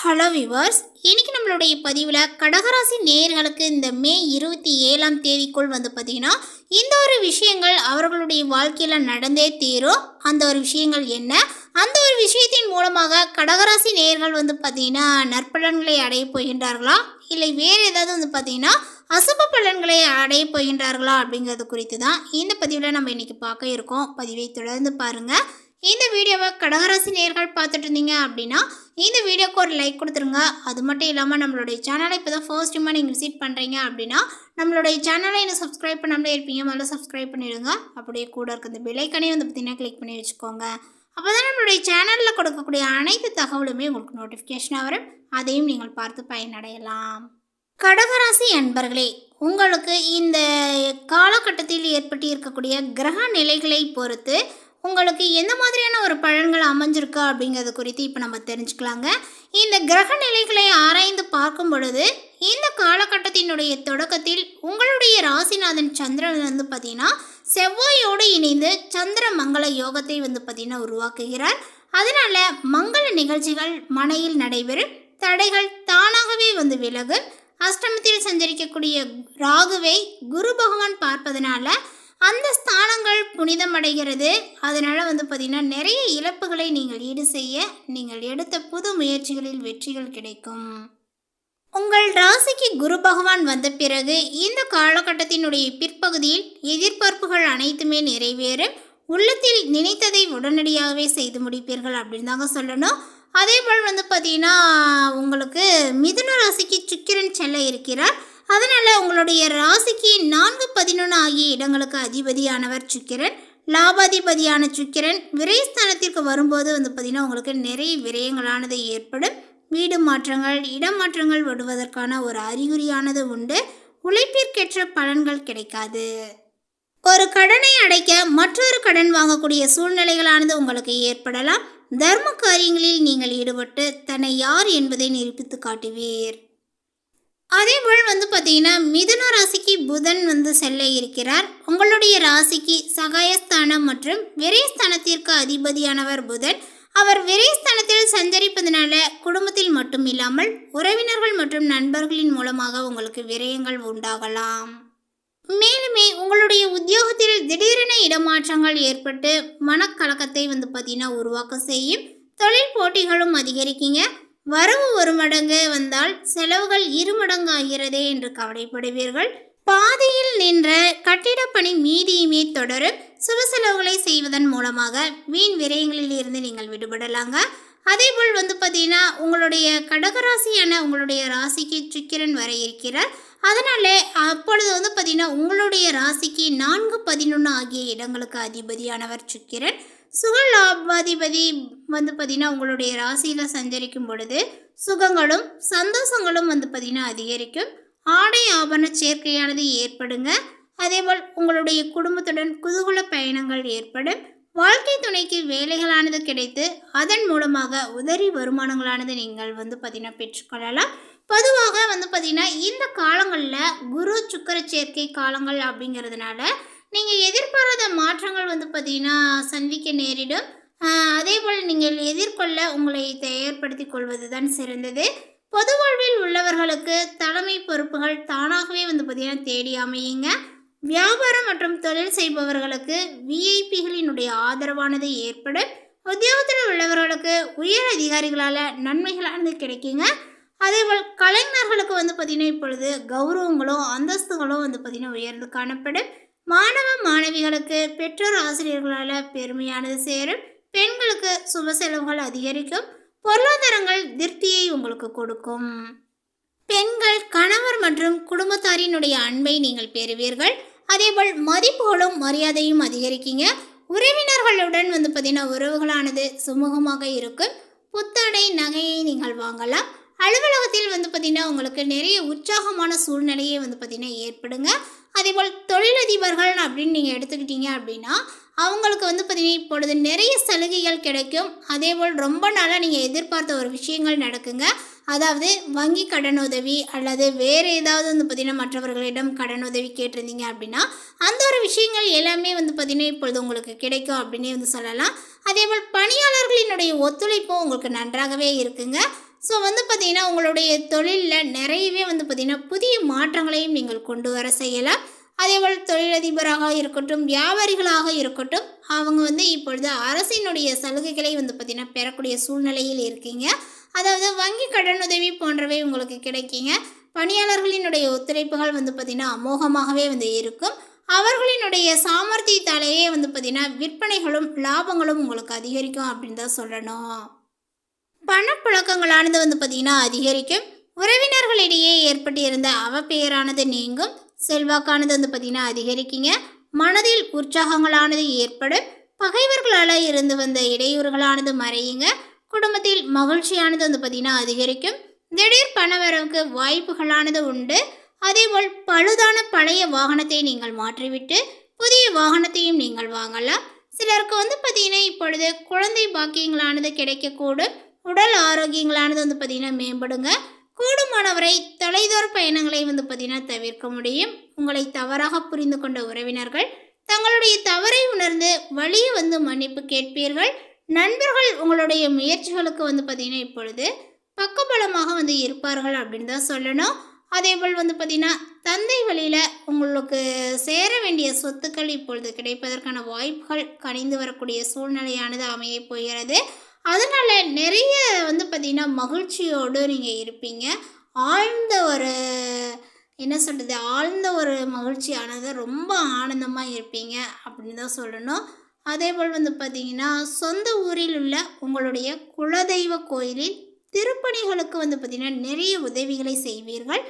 Hello viewers, இன்னைக்கு நம்மளுடைய பதிவில் கடகராசி நேயர்களுக்கு இந்த மே 27ஆம் தேதிக்குள் பார்த்தீங்கன்னா இந்த ஒரு விஷயங்கள் அவர்களுடைய வாழ்க்கையில் நடந்தே தீரும். அந்த ஒரு விஷயங்கள் என்ன, அந்த ஒரு விஷயத்தின் மூலமாக கடகராசி நேயர்கள் பார்த்தீங்கன்னா நற்பலன்களை அடைய போகின்றார்களா, இல்லை வேறு ஏதாவது பார்த்தீங்கன்னா அசுப பலன்களை அடைய போகின்றார்களா அப்படிங்கிறது குறித்து தான் இந்த பதிவில் நம்ம இன்னைக்கு பார்க்க இருக்கோம். பதிவை தொடர்ந்து பாருங்கள். இந்த வீடியோவை கடகராசி நேயர்கள் பார்த்துட்டு இருந்தீங்க அப்படின்னா இந்த வீடியோக்கு ஒரு லைக் கொடுத்துருங்க. அது மட்டும் இல்லாமல் நம்மளுடைய சேனலை இப்போ தான் ஃபர்ஸ்ட் டைமாக நீங்கள் விசிட் பண்ணுறீங்க அப்படின்னா நம்மளுடைய சேனலை இன்னும் சப்ஸ்கிரைப் பண்ணாமலே இருப்பீங்க, முதல்ல சப்ஸ்கிரைப் பண்ணிடுங்க. அப்படியே கூட இருக்க இந்த பெல்லைக்கானே பார்த்தீங்கன்னா கிளிக் பண்ணி வச்சுக்கோங்க. அப்போ தான் நம்மளுடைய சேனலில் கொடுக்கக்கூடிய அனைத்து தகவலுமே உங்களுக்கு நோட்டிஃபிகேஷனாக வரும். அதையும் நீங்கள் பார்த்து பயனடையலாம். கடகராசி அன்பர்களே, உங்களுக்கு இந்த காலகட்டத்தில் ஏற்பட்டு இருக்கக்கூடிய கிரக நிலைகளை பொறுத்து உங்களுக்கு எந்த மாதிரியான ஒரு பலன்கள் அமைஞ்சிருக்கு அப்படிங்கிறது குறித்து இப்போ நம்ம தெரிஞ்சுக்கலாங்க. இந்த கிரக நிலைகளை ஆராய்ந்து பார்க்கும் பொழுது இந்த காலகட்டத்தினுடைய தொடக்கத்தில் உங்களுடைய ராசிநாதன் சந்திரன் பார்த்தீங்கன்னா செவ்வாயோடு இணைந்து சந்திர மங்கள யோகத்தை பார்த்தீங்கன்னா உருவாக்குகிறார். அதனால மங்கள நிகழ்ச்சிகள் மனையில் நடைபெறும், தடைகள் தானாகவே விலகும். அஷ்டமத்தில் சஞ்சரிக்கக்கூடிய ராகுவை குரு பகவான் பார்ப்பதனால அந்த ஸ்தானங்கள் புனிதமடைகிறது. அதனால் பார்த்திங்கன்னா நிறைய இழப்புகளை நீங்கள் ஈடு செய்ய நீங்கள் எடுத்த புது முயற்சிகளில் வெற்றிகள் கிடைக்கும். உங்கள் ராசிக்கு குரு பகவான் வந்த பிறகு இந்த காலகட்டத்தினுடைய பிற்பகுதியில் எதிர்பார்ப்புகள் அனைத்துமே நிறைவேறும். உள்ளத்தில் நினைத்ததை உடனடியாகவே செய்து முடிப்பீர்கள் அப்படின்னு தாங்க சொல்லணும். அதே போல் பார்த்திங்கன்னா உங்களுக்கு மிதுன ராசிக்கு சுக்கிரன் செல்ல இருக்கிறார். அதனால் உங்களுடைய ராசிக்கு 4, 11 ஆகிய இடங்களுக்கு அதிபதியானவர் சுக்கிரன். லாபாதிபதியான சுக்கிரன் விரயஸ்தானத்திற்கு வரும்போது பார்த்திங்கன்னா உங்களுக்கு நிறைய விரயங்களானது ஏற்படும். வீடு மாற்றங்கள், இடம் மாற்றங்கள் வருவதற்கான ஒரு அறிகுறியானது உண்டு. உழைப்பிற்கேற்ற பலன்கள் கிடைக்காது. ஒரு கடனை அடைக்க மற்றொரு கடன் வாங்கக்கூடிய சூழ்நிலைகளானது உங்களுக்கு ஏற்படலாம். தர்ம காரியங்களில் நீங்கள் ஈடுபட்டு தன்னை யார் என்பதை நிரூபித்து காட்டுவீர். அதேபோல் பார்த்தீங்கன்னா மிதுன ராசிக்கு புதன் செல்ல இருக்கிறார். உங்களுடைய ராசிக்கு சகாயஸ்தானம் மற்றும் விரயஸ்தானத்திற்கு அதிபதியானவர் புதன். அவர் விரயஸ்தானத்தில் சஞ்சரிப்பதனால குடும்பத்தில் மட்டும் இல்லாமல் உறவினர்கள் மற்றும் நண்பர்களின் மூலமாக உங்களுக்கு விரயங்கள் உண்டாகலாம். மேலுமே உங்களுடைய உத்தியோகத்தில் திடீரென இடமாற்றங்கள் ஏற்பட்டு மனக்கலக்கத்தை பார்த்தீங்கன்னா உருவாக்க செய்யும். தொழில் போட்டிகளும் அதிகரிக்கீங்க. வரவு ஒரு மடங்கு வந்தால் செலவுகள் 2 மடங்கு ஆகிறதே என்று கவலைப்படுவீர்கள். பாதையில் நின்ற கட்டிடப்பணி மீதியுமே தொடரும். சுப செலவுகளை செய்வதன் மூலமாக வீண் விரயங்களில் இருந்து நீங்கள் விடுபடலாங்க. அதேபோல் பார்த்தீங்கன்னா உங்களுடைய கடகராசியான உங்களுடைய ராசிக்கு சுக்கிரன் வர இருக்கிறார். அதனால அப்பொழுது பார்த்தீங்கன்னா உங்களுடைய ராசிக்கு 4, 11 ஆகிய இடங்களுக்கு அதிபதியானவர் சுக்கிரன். சுகலாபாதிபதி பார்த்தீங்கன்னா உங்களுடைய ராசியில் சஞ்சரிக்கும் பொழுது சுகங்களும் சந்தோஷங்களும் பார்த்தீங்கன்னா அதிகரிக்கும். ஆடை ஆபரண சேர்க்கையானது ஏற்படுங்க. அதேபோல் உங்களுடைய குடும்பத்துடன் குதூகல பயணங்கள் ஏற்படும். வாழ்க்கை துணைக்கு வேலைகளானது கிடைத்து அதன் மூலமாக உதவி வருமானங்களானது நீங்கள் பார்த்தீங்கன்னா பெற்றுக்கொள்ளலாம். பொதுவாக பார்த்தீங்கன்னா இந்த காலங்களில் குரு சுக்கிர சேர்க்கை காலங்கள் அப்படிங்கிறதுனால நீங்கள் எதிர்பாராத மாற்றங்கள் பார்த்தீங்கன்னா சந்திக்க நேரிடும். அதேபோல் நீங்கள் எதிர்கொள்ள உங்களை தயார்படுத்தி கொள்வது தான் சிறந்தது. பொது வாழ்வில் உள்ளவர்களுக்கு தலைமை பொறுப்புகள் தானாகவே பார்த்தீங்கன்னா தேடி அமையுங்க. வியாபாரம் மற்றும் தொழில் செய்பவர்களுக்கு விஐபிகளினுடைய ஆதரவானது ஏற்படும். உத்தியோகத்தில் உள்ளவர்களுக்கு உயர் அதிகாரிகளால் நன்மைகளானது கிடைக்குங்க. அதேபோல் கலைஞர்களுக்கு பார்த்தீங்கன்னா இப்பொழுது கௌரவங்களும் அந்தஸ்துகளும் பார்த்தீங்கன்னா உயர்ந்து காணப்படும். மாணவ மாணவிகளுக்கு பெற்றோர் ஆசிரியர்களால் பெருமையானது சேரும். பெண்களுக்கு சுப செலவுகள் அதிகரிக்கும். பொருளாதாரங்கள் திருப்தியை உங்களுக்கு கொடுக்கும். பெண்கள் கணவர் மற்றும் குடும்பத்தாரினுடைய அன்பை நீங்கள் பெறுவீர்கள். அதேபோல் மதிப்புகளும் மரியாதையும் அதிகரிக்கீங்க. உறவினர்களுடன் பார்த்தீங்கன்னா உறவுகளானது சுமூகமாக இருக்கும். புத்தாடை நகையை நீங்கள் வாங்கலாம். அலுவலகத்தில் பார்த்தீங்கன்னா உங்களுக்கு நிறைய உற்சாகமான சூழ்நிலையே பார்த்தீங்கன்னா ஏற்படுங்க. அதேபோல் தொழிலதிபர்கள் அப்படின்னு நீங்கள் எடுத்துக்கிட்டீங்க அப்படின்னா அவங்களுக்கு பார்த்தீங்கன்னா இப்பொழுது நிறைய சலுகைகள் கிடைக்கும். அதேபோல் ரொம்ப நாளாக நீங்கள் எதிர்பார்த்த ஒரு விஷயங்கள் நடக்குங்க. அதாவது வங்கி கடனுதவி அல்லது வேறு ஏதாவது பார்த்தீங்கன்னா மற்றவர்களிடம் கடனுதவி கேட்டிருந்தீங்க அப்படின்னா அந்த ஒரு விஷயங்கள் எல்லாமே பார்த்தீங்கன்னா இப்பொழுது உங்களுக்கு கிடைக்கும் அப்படின்னே சொல்லலாம். அதேபோல் பணியாளர்களினுடைய ஒத்துழைப்பும் உங்களுக்கு நன்றாகவே இருக்குங்க. ஸோ வந்து பார்த்திங்கன்னா உங்களுடைய தொழிலில் நிறையவே வந்து பார்த்திங்கன்னா புதிய மாற்றங்களையும் நீங்கள் கொண்டு வர செய்யலாம். அதேபோல் தொழிலதிபராக இருக்கட்டும், வியாபாரிகளாக இருக்கட்டும், அவங்க வந்து இப்பொழுது அரசினுடைய சலுகைகளை வந்து பார்த்திங்கன்னா பெறக்கூடிய சூழ்நிலையில் இருக்கீங்க. அதாவது வங்கி கடனுதவி போன்றவை உங்களுக்கு கிடைக்குங்க. பணியாளர்களினுடைய ஒத்துழைப்புகள் வந்து பார்த்திங்கன்னா அமோகமாகவே வந்து இருக்கும். அவர்களினுடைய சாமர்த்தியத்தாலேயே வந்து பார்த்திங்கன்னா விற்பனைகளும் லாபங்களும் உங்களுக்கு அதிகரிக்கும் அப்படின்னு தான் சொல்லணும். பணப்புழக்கங்களானது வந்து பார்த்திங்கன்னா அதிகரிக்கும். உறவினர்களிடையே ஏற்பட்டு இருந்த அவப்பெயரானது நீங்கும். செல்வாக்கானது வந்து பார்த்திங்கன்னா அதிகரிக்குங்க. மனதில் உற்சாகங்களானது ஏற்படும். பகைவர்களால் இருந்து வந்த இடையூறுகளானது மறையுங்க. குடும்பத்தில் மகிழ்ச்சியானது வந்து பார்த்திங்கன்னா அதிகரிக்கும். திடீர் பணவரவுக்கு வாய்ப்புகளானது உண்டு. அதேபோல் பழுதான பழைய வாகனத்தை நீங்கள் மாற்றிவிட்டு புதிய வாகனத்தையும் நீங்கள் வாங்கலாம். சிலருக்கு வந்து பார்த்திங்கன்னா இப்பொழுது குழந்தை பாக்கியங்களானது கிடைக்கக்கூடும். உடல் ஆரோக்கியங்களானது வந்து பார்த்திங்கன்னா மேம்படுங்க. கூடுமானவரை தொலைதூர பயணங்களை வந்து பார்த்திங்கன்னா தவிர்க்க முடியும். உங்களை தவறாக புரிந்து கொண்ட உறவினர்கள் தங்களுடைய தவறை உணர்ந்து வழியை வந்து மன்னிப்பு கேட்பீர்கள். நண்பர்கள் உங்களுடைய முயற்சிகளுக்கு வந்து பார்த்திங்கன்னா இப்பொழுது பக்கபலமாக வந்து இருப்பார்கள் அப்படின்னு தான் சொல்லணும். அதேபோல் வந்து பார்த்திங்கன்னா தந்தை வழியில் உங்களுக்கு சேர வேண்டிய சொத்துக்கள் இப்பொழுது கிடைப்பதற்கான வாய்ப்புகள் கணிந்து வரக்கூடிய சூழ்நிலையானது அமைய போகிறது. அதனால் நிறைய வந்து பார்த்திங்கன்னா மகிழ்ச்சியோடு நீங்கள் இருப்பீங்க. ஆழ்ந்த ஒரு ஆழ்ந்த ஒரு மகிழ்ச்சியானது, ரொம்ப ஆனந்தமாக இருப்பீங்க அப்படின்னு தான் சொல்லணும். அதேபோல் வந்து பார்த்திங்கன்னா சொந்த ஊரில் உள்ள உங்களுடைய குலதெய்வ கோயிலில் திருப்பணிகளுக்கு வந்து பார்த்திங்கன்னா நிறைய உதவிகளை செய்வீர்கள்.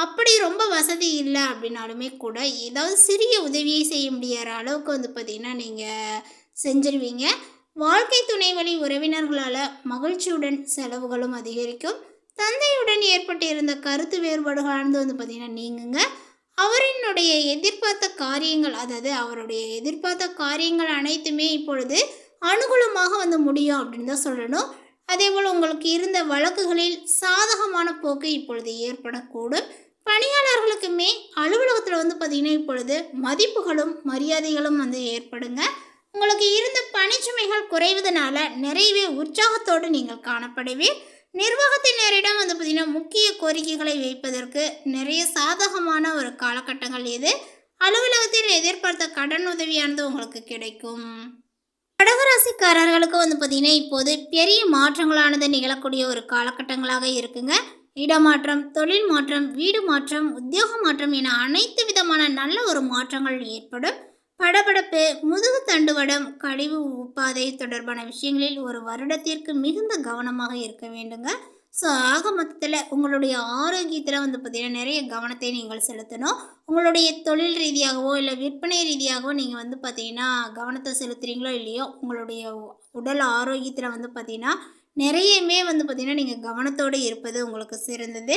அப்படி ரொம்ப வசதி இல்லை அப்படின்னாலுமே கூட ஏதாவது சிறிய உதவியை செய்ய முடியாத அளவுக்கு வந்து பார்த்திங்கன்னா நீங்கள் செஞ்சிருவீங்க. வாழ்க்கை துணை வழி உறவினர்களால் மகிழ்ச்சியுடன் செலவுகளும் அதிகரிக்கும். தந்தையுடன் ஏற்பட்டு இருந்த கருத்து வேறுபாடுகளானது வந்து பார்த்திங்கன்னா நீங்குங்க. அவருடைய எதிர்பார்த்த காரியங்கள், அதாவது அவருடைய எதிர்பார்த்த காரியங்கள் அனைத்துமே இப்பொழுது அனுகூலமாக வந்து முடியும் அப்படின்னு தான் சொல்லணும். அதேபோல் உங்களுக்கு இருந்த வழக்குகளில் சாதகமான போக்கு இப்பொழுது ஏற்படக்கூடும். பணியாளர்களுக்குமே அலுவலகத்தில் வந்து பார்த்திங்கன்னா இப்பொழுது மதிப்புகளும் மரியாதைகளும் வந்து ஏற்படுங்க. உங்களுக்கு இருந்த பணிச்சுமைகள் குறைவதனால நிறையவே உற்சாகத்தோடு நீங்கள் காணப்படுவீர். நிர்வாகத்தினரிடம் வந்து பார்த்திங்கன்னா முக்கிய கோரிக்கைகளை வைப்பதற்கு நிறைய சாதகமான ஒரு காலகட்டங்கள் இது. அலுவலகத்தில் எதிர்பார்த்த கடன் உதவியானது உங்களுக்கு கிடைக்கும். கடகராசிக்காரர்களுக்கு வந்து பார்த்திங்கன்னா இப்போது பெரிய மாற்றங்களானது நிகழக்கூடிய ஒரு காலகட்டங்களாக இருக்குங்க. இடமாற்றம், தொழில் மாற்றம், வீடு மாற்றம், உத்தியோக மாற்றம் என அனைத்து விதமான நல்ல ஒரு மாற்றங்கள் ஏற்படும். படபடப்பு, முதுகு தண்டுவடம், கழிவு உப்பாதை தொடர்பான விஷயங்களில் ஒரு வருடத்திற்கு மிகுந்த கவனமாக இருக்க வேண்டுங்க. ஸோ ஆக மொத்தத்தில் உங்களுடைய ஆரோக்கியத்தில் வந்து பார்த்திங்கன்னா நிறைய கவனத்தை நீங்கள் செலுத்தணும். உங்களுடைய தொழில் ரீதியாகவோ இல்லை விற்பனை ரீதியாகவோ நீங்கள் வந்து பார்த்திங்கன்னா கவனத்தை செலுத்துகிறீங்களோ இல்லையோ, உங்களுடைய உடல் ஆரோக்கியத்தில் வந்து பார்த்திங்கன்னா நிறையவே வந்து பார்த்திங்கன்னா நீங்கள் கவனத்தோடு இருப்பது உங்களுக்கு சிறந்தது.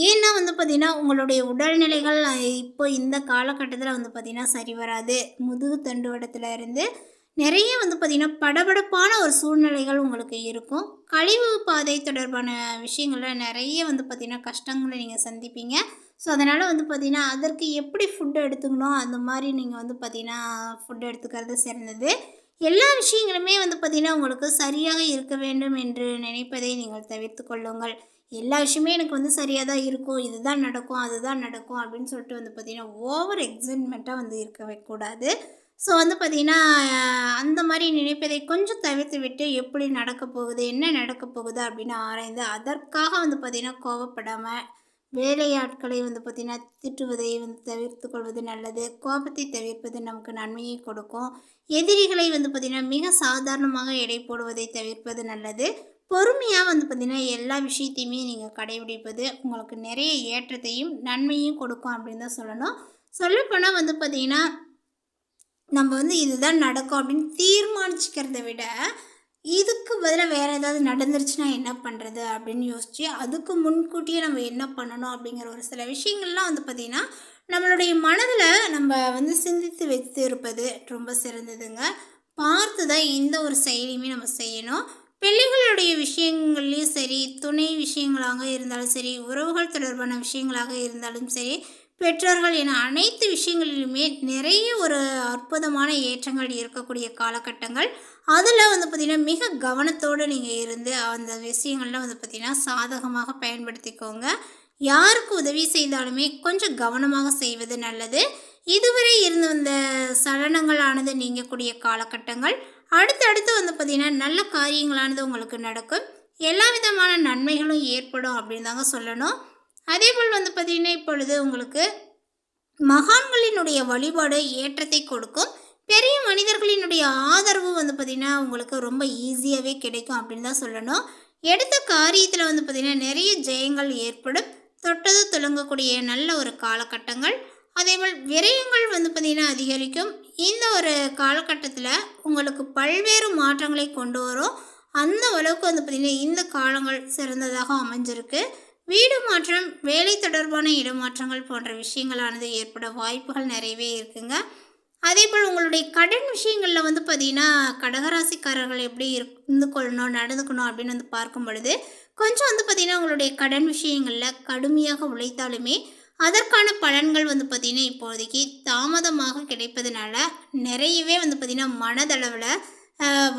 ஏன்னா வந்து பார்த்திங்கன்னா உங்களுடைய உடல்நிலைகள் இப்போ இந்த காலகட்டத்தில் வந்து பார்த்திங்கன்னா சரி வராது. முதுகு தண்டுவடத்தில் இருந்து நிறைய வந்து பார்த்திங்கன்னா படபடப்பான ஒரு சூழ்நிலைகள் உங்களுக்கு இருக்கும். கழிவு பாதை தொடர்பான விஷயங்களில் நிறைய வந்து பார்த்திங்கன்னா கஷ்டங்களை நீங்கள் சந்திப்பீங்க. ஸோ அதனால் வந்து பார்த்திங்கன்னா அதற்கு எப்படி ஃபுட்டு எடுத்துக்கணும் அந்த மாதிரி நீங்கள் வந்து பார்த்திங்கன்னா ஃபுட்டு எடுத்துக்கிறது சிறந்தது. எல்லா விஷயங்களுமே வந்து பார்த்திங்கன்னா உங்களுக்கு சரியாக இருக்க வேண்டும் என்று நினைப்பதை நீங்கள் தவிர்த்து கொள்ளுங்கள். எல்லா விஷயமே எனக்கு வந்து சரியாக தான் இருக்கும், இதுதான் நடக்கும், அதுதான் நடக்கும் அப்படின்னு சொல்லிட்டு வந்து பார்த்திங்கன்னா ஓவர் எக்ஸைட்மெண்ட்டாக வந்து இருக்கவே கூடாது. ஸோ வந்து பார்த்திங்கன்னா அந்த மாதிரி நினைப்பதை கொஞ்சம் தவிர்த்து விட்டு எப்படி நடக்க போகுது, என்ன நடக்க போகுது அப்படின்னு ஆராய்ந்து அதற்காக வந்து பார்த்திங்கன்னா கோபப்படாமல் வேலையாட்களை வந்து பார்த்திங்கன்னா திட்டுவதை வந்து தவிர்த்து கொள்வது நல்லது. கோபத்தை தவிர்ப்பது நமக்கு நன்மையை கொடுக்கும். எதிரிகளை வந்து பார்த்திங்கன்னா மிக சாதாரணமாக எடை போடுவதை தவிர்ப்பது நல்லது. பொறுமையாக வந்து பார்த்திங்கன்னா எல்லா விஷயத்தையுமே நீங்கள் கடைபிடிப்பது உங்களுக்கு நிறைய ஏற்றத்தையும் நன்மையும் கொடுக்கும் அப்படின்னு தான் சொல்லணும். சொல்லப்போனால் வந்து பார்த்திங்கன்னா நம்ம வந்து இதுதான் நடக்கும் அப்படின்னு தீர்மானிச்சுக்கிறத விட இதுக்கு பதிலாக வேறு ஏதாவது நடந்துருச்சுன்னா என்ன பண்ணுறது அப்படின்னு யோசித்து அதுக்கு முன்கூட்டியே நம்ம என்ன பண்ணணும் அப்படிங்கிற ஒரு சில விஷயங்கள்லாம் வந்து பார்த்திங்கன்னா நம்மளுடைய மனதில் நம்ம வந்து சிந்தித்து வைத்து இருப்பது ரொம்ப சிறந்ததுங்க. பார்த்து தான் எந்த ஒரு செயலையுமே நம்ம செய்யணும். பிள்ளைகளுடைய விஷயங்கள்லேயும் சரி, துணை விஷயங்களாக இருந்தாலும் சரி, உறவுகள் தொடர்பான விஷயங்களாக இருந்தாலும் சரி, பெற்றோர்கள் என அனைத்து விஷயங்களிலுமே நிறைய ஒரு அற்புதமான ஏற்றங்கள் இருக்கக்கூடிய காலகட்டங்கள். அதில் வந்து பார்த்திங்கன்னா மிக கவனத்தோடு நீங்கள் இருந்து அந்த விஷயங்கள்லாம் வந்து பார்த்திங்கன்னா சாதகமாக பயன்படுத்திக்கோங்க. யாருக்கு உதவி செய்தாலுமே கொஞ்சம் கவனமாக செய்வது நல்லது. இதுவரை இருந்து வந்த சலனங்களானது நீங்கக்கூடிய காலகட்டங்கள் அடுத்தடுத்து வந்து பார்த்திங்கன்னா நல்ல காரியங்களானது உங்களுக்கு நடக்கும். எல்லா விதமான நன்மைகளும் ஏற்படும் அப்படின்னு தாங்க சொல்லணும். அதேபோல் வந்து பார்த்திங்கன்னா இப்பொழுது உங்களுக்கு மகான்களினுடைய வழிபாடு ஏற்றத்தை கொடுக்கும். பெரிய மனிதர்களினுடைய ஆதரவு வந்து பார்த்திங்கன்னா உங்களுக்கு ரொம்ப ஈஸியாகவே கிடைக்கும் அப்படின்னு தான் சொல்லணும். எடுத்த காரியத்தில் வந்து பார்த்திங்கன்னா நிறைய ஜெயங்கள் ஏற்படும். தொட்டது துலங்கக்கூடிய நல்ல ஒரு காலகட்டங்கள். அதேபோல் விரயங்கள் வந்து பார்த்திங்கன்னா அதிகரிக்கும். இந்த ஒரு காலகட்டத்தில் உங்களுக்கு பல்வேறு மாற்றங்களை கொண்டு வரும். அந்த அளவுக்கு வந்து பார்த்திங்கன்னா இந்த காலங்கள் சிறந்ததாக அமைஞ்சிருக்கு. வீடு மாற்றம், வேலை தொடர்பான இடமாற்றங்கள் போன்ற விஷயங்களானது ஏற்பட வாய்ப்புகள் நிறையவே இருக்குங்க. அதேபோல் உங்களுடைய கடன் விஷயங்களில் வந்து பார்த்திங்கன்னா கடகராசிக்காரர்கள் எப்படி இருந்து கொள்ளணும் நடந்துக்கணும் அப்படின்னு வந்து பார்க்கும் பொழுது கொஞ்சம் வந்து பார்த்திங்கன்னா உங்களுடைய கடன் விஷயங்களில் கடுமையாக உழைத்தாலுமே அதற்கான பலன்கள் வந்து பார்த்திங்கன்னா இப்போதைக்கு தாமதமாக கிடைப்பதுனால நிறையவே வந்து பார்த்திங்கன்னா மனதளவில்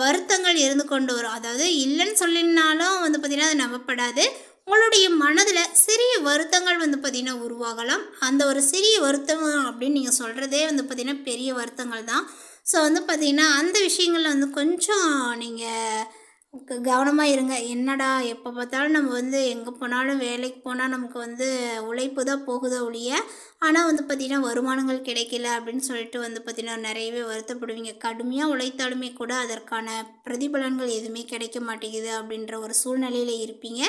வருத்தங்கள் இருந்து கொண்டு வரும். அதாவது இல்லைன்னு சொல்லினாலும் வந்து பார்த்திங்கன்னா அது நம்பப்படாது. உங்களுடைய மனதில் சிறிய வருத்தங்கள் வந்து பார்த்திங்கன்னா உருவாகலாம். அந்த ஒரு சிறிய வருத்தம் அப்படின்னு நீங்கள் சொல்கிறதே வந்து பார்த்திங்கன்னா பெரிய வருத்தங்கள் தான். ஸோ வந்து பார்த்திங்கன்னா அந்த விஷயங்களில் வந்து கொஞ்சம் நீங்கள் கவனமாக இருங்க. என்னடா எப்போ பார்த்தாலும் நம்ம வந்து எங்கே போனாலும் வேலைக்கு போனால் நமக்கு வந்து உழைப்பு தான் போகுதோ ஒழிய ஆனால் வந்து பார்த்திங்கன்னா வருமானங்கள் கிடைக்கல அப்படின்னு சொல்லிட்டு வந்து பார்த்திங்கன்னா நிறையவே வருத்தப்படுவீங்க. கடுமையாக உழைத்தாலுமே கூட அதற்கான பிரதிபலன்கள் எதுவுமே கிடைக்க மாட்டேங்குது அப்படின்ற ஒரு சூழ்நிலையில் இருப்பீங்க.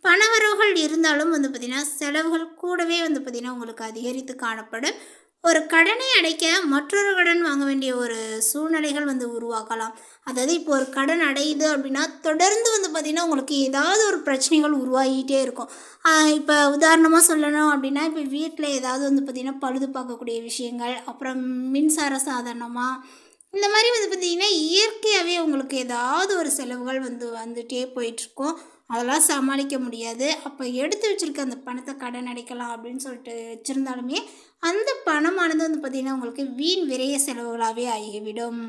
பணவரவுகள் இருந்தாலும் வந்து பார்த்திங்கன்னா செலவுகள் கூடவே வந்து பார்த்திங்கன்னா உங்களுக்கு அதிகரித்து காணப்படும். ஒரு கடனை அடைக்க மற்றொரு கடன் வாங்க வேண்டிய ஒரு சூழ்நிலைகள் வந்து உருவாக்கலாம். அதாவது இப்போ ஒரு கடன் அடையுது அப்படின்னா தொடர்ந்து வந்து பார்த்திங்கன்னா உங்களுக்கு ஏதாவது ஒரு பிரச்சனைகள் உருவாகிட்டே இருக்கும். இப்போ உதாரணமாக சொல்லணும் அப்படின்னா இப்போ வீட்டில் ஏதாவது வந்து பார்த்திங்கன்னா பழுது பார்க்கக்கூடிய விஷயங்கள், அப்புறம் மின்சார சாதனமாக இந்த மாதிரி வந்து பார்த்திங்கன்னா இயற்கையாகவே உங்களுக்கு ஏதாவது ஒரு செலவுகள் வந்துட்டே போயிட்டுருக்கும். அதெல்லாம் சமாளிக்க முடியாது. அப்போ எடுத்து வச்சுருக்க அந்த பணத்தை கடன் அடைக்கலாம் அப்படின்னு சொல்லிட்டு வச்சுருந்தாலுமே அந்த பணமானது வந்து பார்த்திங்கன்னா உங்களுக்கு வீண் விரைய செலவுகளாகவே ஆகிவிடும்.